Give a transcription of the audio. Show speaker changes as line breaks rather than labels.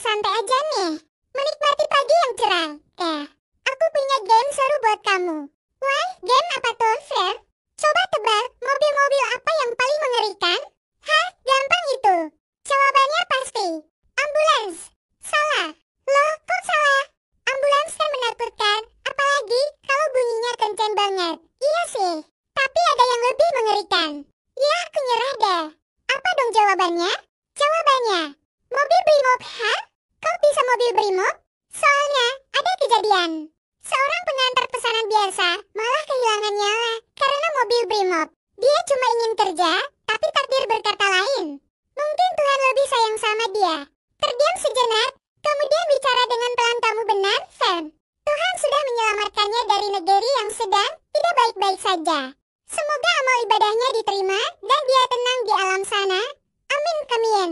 santai aja nih. Menikmati pagi yang cerah. Aku punya game seru buat kamu. Wah, game apa tuh, Fer? Coba tebak, mobil-mobil apa yang paling mengerikan? Hah, gampang itu. Jawabannya pasti ambulans. Salah. Loh, kok salah? Ambulans kan menakutkan, apalagi kalau bunyinya kencang banget. Iya sih, tapi ada yang lebih mengerikan. Ya, aku nyerah deh. Apa dong jawabannya? Jawabannya mobil brimob. Hah? Kok bisa mobil brimob? Soalnya ada kejadian. Seorang pengantar pesanan biasa malah kehilangan nyala karena mobil brimob. Dia cuma ingin kerja, tapi takdir berkata lain. Mungkin Tuhan lebih sayang sama dia. Terdiam sejenak, kemudian bicara dengan pelan, kamu benar, Fem. Tuhan sudah menyelamatkannya dari negeri yang sedang tidak baik-baik saja. Semoga amal ibadahnya diterima dan dia tenang di alam sana. Amin, amin.